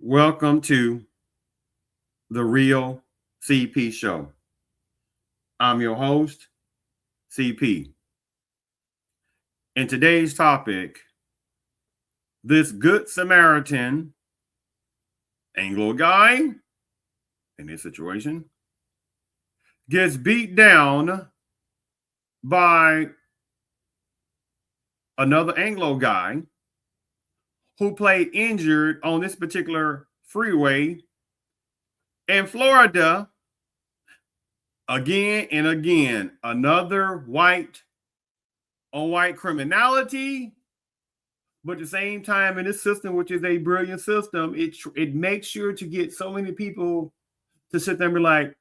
Welcome to the Real CP Show. I'm your host, CP. In today's topic, this good Samaritan Anglo guy in this situation gets beat down by another Anglo guy who played injured on this particular freeway in Florida. Again and again, another white on white criminality. But at the same time, in this system, which is a brilliant system, it makes sure to get so many people to sit there and be like,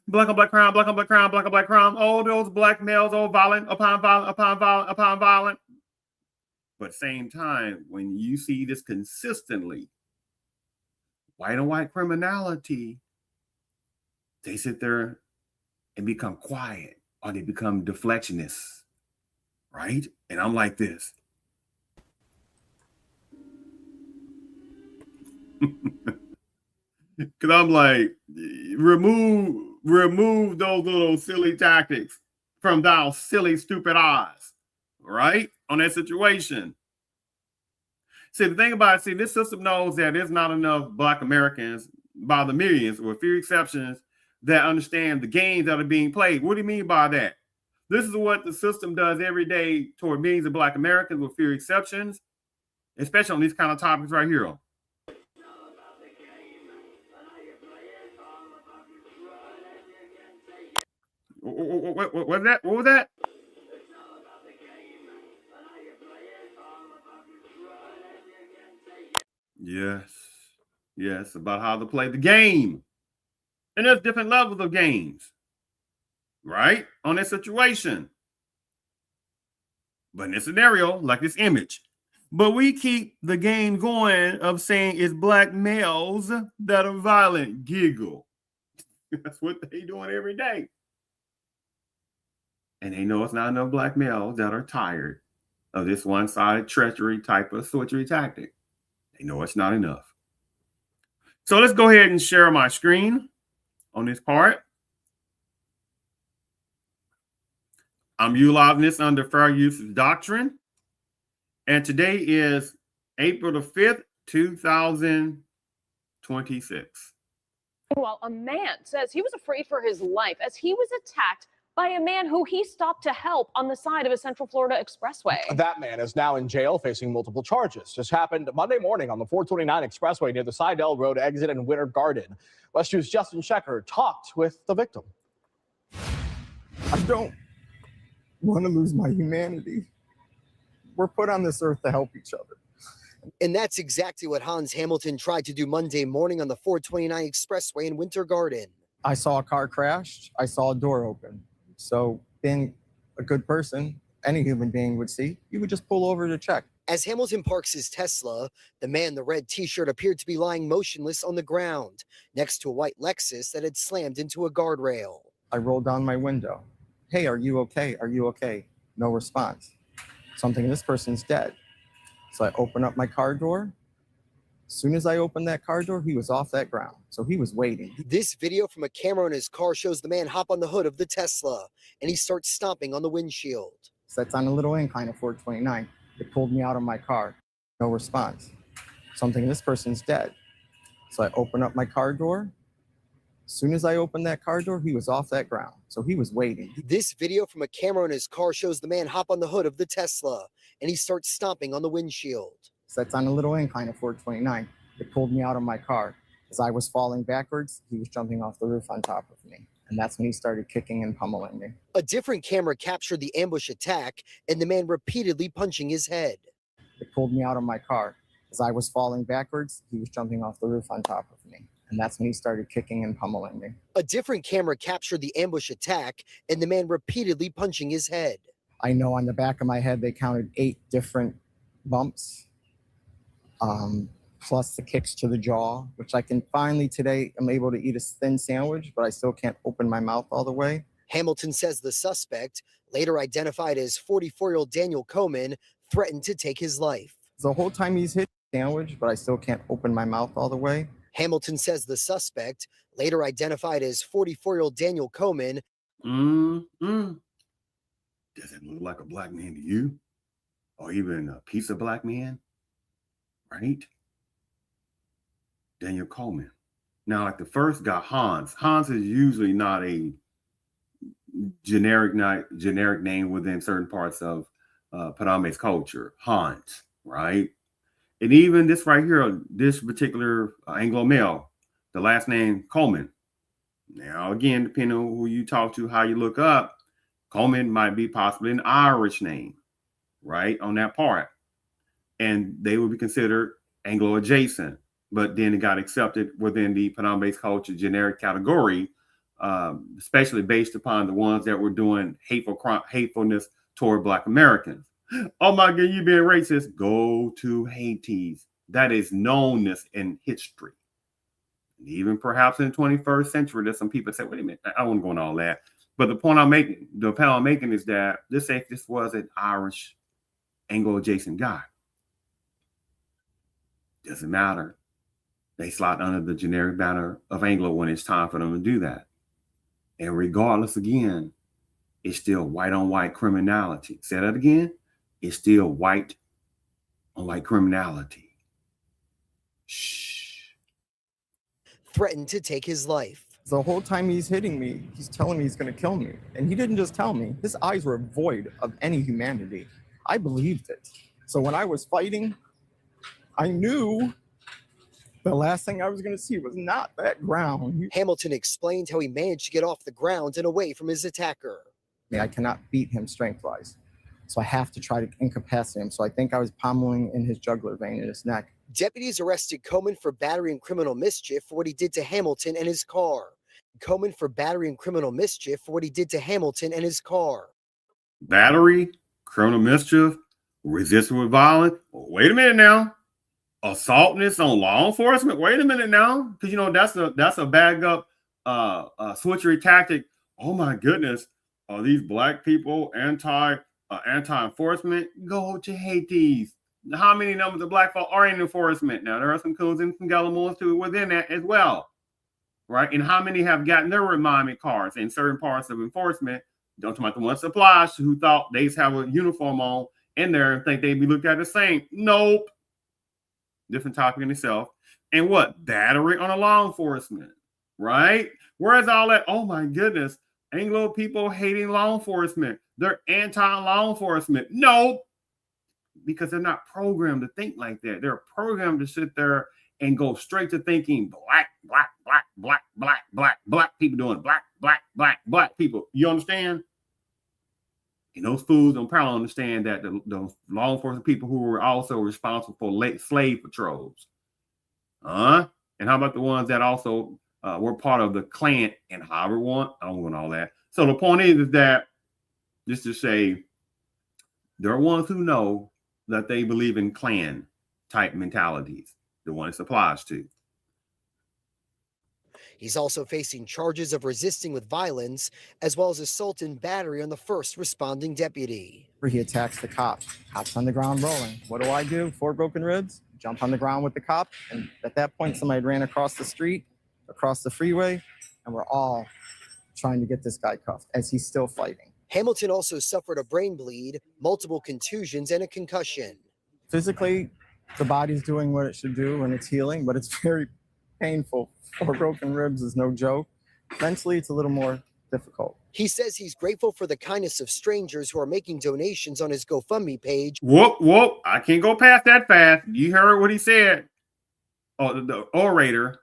black on black crime, black on black crime, black on black crime. Oh, those black males, oh, violent upon violent upon violent upon violent. But at the same time, when you see this consistently, white on white criminality, they sit there and become quiet, or they become deflectionists, right? And I'm like this. Because I'm like, remove those little silly tactics from thou silly, stupid eyes, right? On that situation. See, the thing about it, this system knows that there's not enough Black Americans by the millions, with few exceptions, that understand the games that are being played. What do you mean by that? This is what the system does every day toward millions of Black Americans, with few exceptions, especially on these kind of topics right here. What was that? What was that? Yes, about how to play the game. And there's different levels of games, right? On this situation. But in this scenario, like this image. But we keep the game going of saying it's black males that are violent. Giggle. That's what they doing every day. And they know it's not enough black males that are tired of this one-sided treachery type of switchery tactic. They know it's not enough. So let's go ahead and share my screen on this part. I'm utilizing this under fair use doctrine. And today is April the 5th, 2026. Well, a man says he was afraid for his life as he was attacked by a man who he stopped to help on the side of a Central Florida expressway. That man is now in jail facing multiple charges. This happened Monday morning on the 429 expressway near the Seidel Road exit in Winter Garden. West 2's Justin Shecker talked with the victim. I don't want to lose my humanity. We're put on this earth to help each other. And that's exactly what Hans Hamilton tried to do Monday morning on the 429 expressway in Winter Garden. I saw a car crash. I saw a door open. So being a good person, any human being would see, you would just pull over to check. As Hamilton parks his Tesla, the man in the red t-shirt appeared to be lying motionless on the ground next to a white Lexus that had slammed into a guardrail. I rolled down my window. Hey, are you okay? Are you okay? No response. So I'm thinking this person's dead. So I open up my car door. As soon as I opened that car door, he was off that ground. So he was waiting. This video from a camera in his car shows the man hop on the hood of the Tesla, and he starts stomping on the windshield. So that's on a little incline of 429. It pulled me out of my car. No response. So I'm thinking this person's dead. So I open up my car door. As soon as I opened that car door, he was off that ground. So he was waiting. This video from a camera in his car shows the man hop on the hood of the Tesla, and he starts stomping on the windshield. So that's on a little incline of 429. It pulled me out of my car. As I was falling backwards, he was jumping off the roof on top of me. And that's when he started kicking and pummeling me. A different camera captured the ambush attack and the man repeatedly punching his head. It pulled me out of my car. As I was falling backwards, he was jumping off the roof on top of me. And that's when he started kicking and pummeling me. A different camera captured the ambush attack and the man repeatedly punching his head. I know on the back of my head, they counted 8 different bumps. Plus the kicks to the jaw, which I can finally today, I'm able to eat a thin sandwich, but I still can't open my mouth all the way. Hamilton says the suspect, later identified as 44-year-old Daniel Coman, threatened to take his life. The whole time he's hit sandwich, but I still can't open my mouth all the way. Hamilton says the suspect, later identified as 44-year-old Daniel Coleman, Does it look like a black man to you? Or even a piece of black man? Right? Daniel Coleman. Now, like the first guy, Hans. Hans is usually not a generic name within certain parts of Paname's culture. Hans, right? And even this right here, this particular Anglo male, the last name Coleman. Now, again, depending on who you talk to, how you look up, Coleman might be possibly an Irish name, right? On that part. And they would be considered Anglo adjacent, but then it got accepted within the Panama-based culture generic category, especially based upon the ones that were doing hatefulness toward Black Americans. Oh my God, you being racist? Go to Haiti. That is knownness in history. And even perhaps in the 21st century, there's some people say, wait a minute, I don't want to go into all that. But the point I'm making is that this was an Irish Anglo adjacent guy. Doesn't matter. They slot under the generic banner of Anglo when it's time for them to do that. And regardless, again, it's still white on white criminality. Say that again. It's still white on white criminality. Shh. threatened to take his life. The whole time he's hitting me, he's telling me he's going to kill me. And he didn't just tell me. His eyes were void of any humanity. I believed it. So when I was fighting, I knew the last thing I was going to see was not that ground. Hamilton explained how he managed to get off the ground and away from his attacker. I cannot beat him strength-wise. So I have to try to incapacitate him. So I think I was pommeling in his jugular vein in his neck. Deputies arrested Coleman for battery and criminal mischief for what he did to Hamilton and his car. Coleman for battery and criminal mischief for what he did to Hamilton and his car. Battery, criminal mischief, resisting with violence. Wait a minute now. Assaultness on law enforcement. Wait a minute now, because that's a bag up switchery tactic. Oh my goodness, are these black people anti-enforcement? Go to Haiti. How many numbers of black folk are in enforcement? Now there are some coons and some Gallimores too within that as well, right? And how many have gotten their reminder cards in certain parts of enforcement? Don't talk about the ones supplies who thought they just have a uniform on in there and think they'd be looked at the same. Nope. Different topic in itself. And what? Battery on a law enforcement, right? Where's all that? Oh my goodness. Anglo people hating law enforcement. They're anti-law enforcement. No, because they're not programmed to think like that. They're programmed to sit there and go straight to thinking black people doing black people. You understand? And those fools don't probably understand that the law enforcement people who were also responsible for slave patrols. And how about the ones that also were part of the Klan and however one? I don't want all that. So the point is that just to say there are ones who know that they believe in Klan type mentalities, the one it applies to. He's also facing charges of resisting with violence, as well as assault and battery on the first responding deputy. He attacks the cop. Cop's on the ground rolling. What do? 4 broken ribs, jump on the ground with the cop. And at that point, somebody ran across the street, across the freeway, and we're all trying to get this guy cuffed as he's still fighting. Hamilton also suffered a brain bleed, multiple contusions, and a concussion. Physically, the body's doing what it should do and it's healing, but it's very painful. 4 broken ribs is no joke. Mentally, it's a little more difficult. He says he's grateful for the kindness of strangers who are making donations on his GoFundMe page. Whoop. I can't go past that fast. You heard what he said. Oh, the orator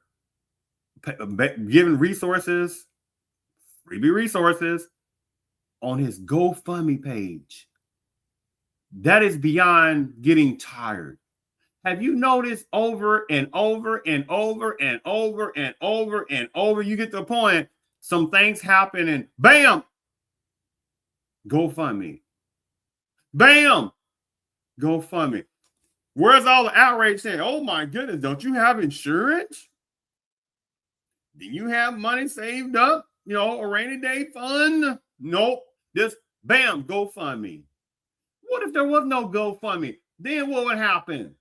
giving resources, freebie resources on his GoFundMe page. That is beyond getting tired. Have you noticed over and over and over and over and over and over, you get to the point, some things happen and bam, GoFundMe. Bam, GoFundMe. Where's all the outrage saying, oh my goodness, don't you have insurance? Do you have money saved up? A rainy day fund? Nope. Just bam, GoFundMe. What if there was no GoFundMe? Then what would happen?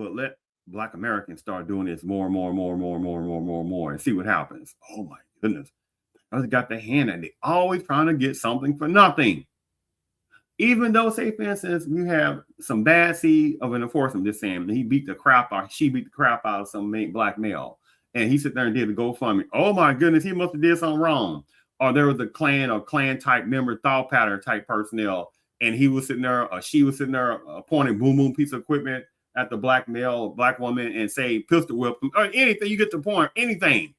but let Black Americans start doing this more and more and more and more and more and more and more and more and see what happens. Oh my goodness. I got their hand and they always trying to get something for nothing. Even though, say, for instance, you have some bad seed of an enforcement, just saying he beat the crap out, she beat the crap out of some black male. And he sit there and did a GoFundMe. Oh my goodness, he must have did something wrong. Or there was a clan or clan type member, thought pattern type personnel. And he was sitting there, or she was sitting there pointing boom boom piece of equipment at the black male or black woman and say pistol whip them, or anything, you get the point, anything.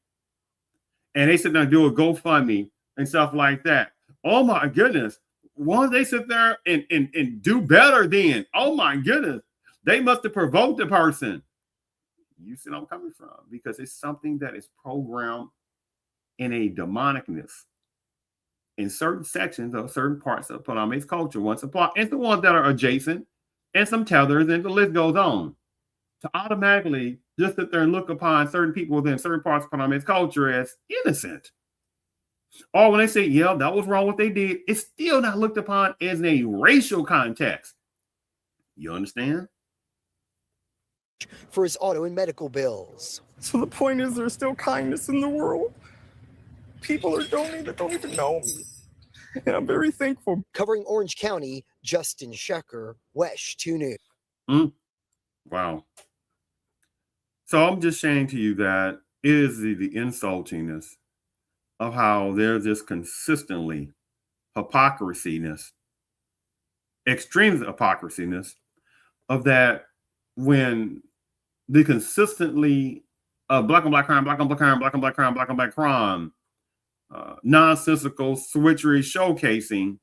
And they sit there and do a GoFundMe and stuff like that. Oh my goodness. Once they sit there and do better, then, oh my goodness, they must have provoked the person. You see where I'm coming from? Because it's something that is programmed in a demonicness in certain sections of certain parts of Panama's culture once upon, and the ones that are adjacent, and some tethers, and the list goes on. To automatically just sit there and look upon certain people within certain parts of Panama's culture as innocent. Or when they say, yeah, that was wrong what they did, it's still not looked upon as in a racial context. You understand? For his auto and medical bills. So the point is, there's still kindness in the world. People are donating that don't even know me. And I'm very thankful. Covering Orange County, Justin Shecker, WESH 2 News. Wow. So I'm just saying to you that it is the insultingness of how there's just consistently hypocrisiness, extreme hypocrisiness of that when the consistently black on black crime, black on black crime, black on black crime, black on black crime, nonsensical switchery showcasing,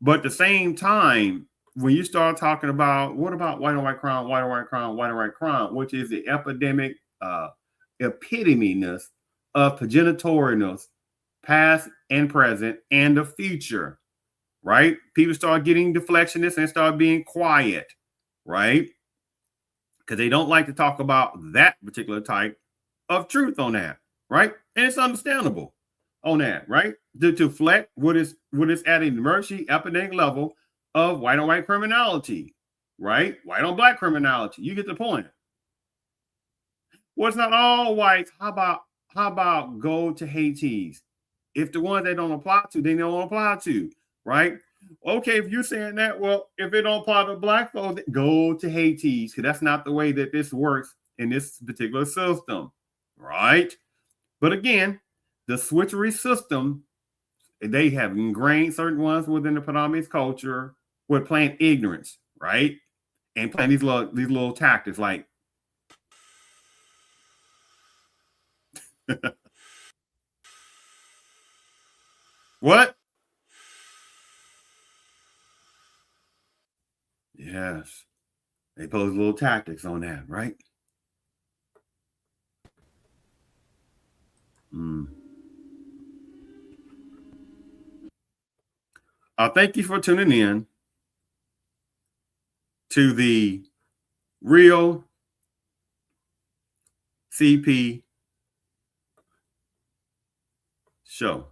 but at the same time, when you start talking about what about white on white crime, white on white crime, white on white crime, which is the epidemic epitome-ness of progenitorialness, past and present, and the future, right? People start getting deflectionist and start being quiet, right? Because they don't like to talk about that particular type of truth on that, right? And it's understandable on that, right? To deflect what is at an emergency epidemic level of white on white criminality, right? White on black criminality. You get the point. Well, it's not all whites. How about go to Haitis? If the ones they don't apply to, they don't apply to, right? Okay, if you're saying that, well, if it don't apply to black folks, go to Haitis, because that's not the way that this works in this particular system, right? But again, the switchery system, they have ingrained certain ones within the Panamese culture with playing ignorance, right? And playing these little tactics like what? Yes. They pose little tactics on that, right? Thank you for tuning in to the Real CP Show.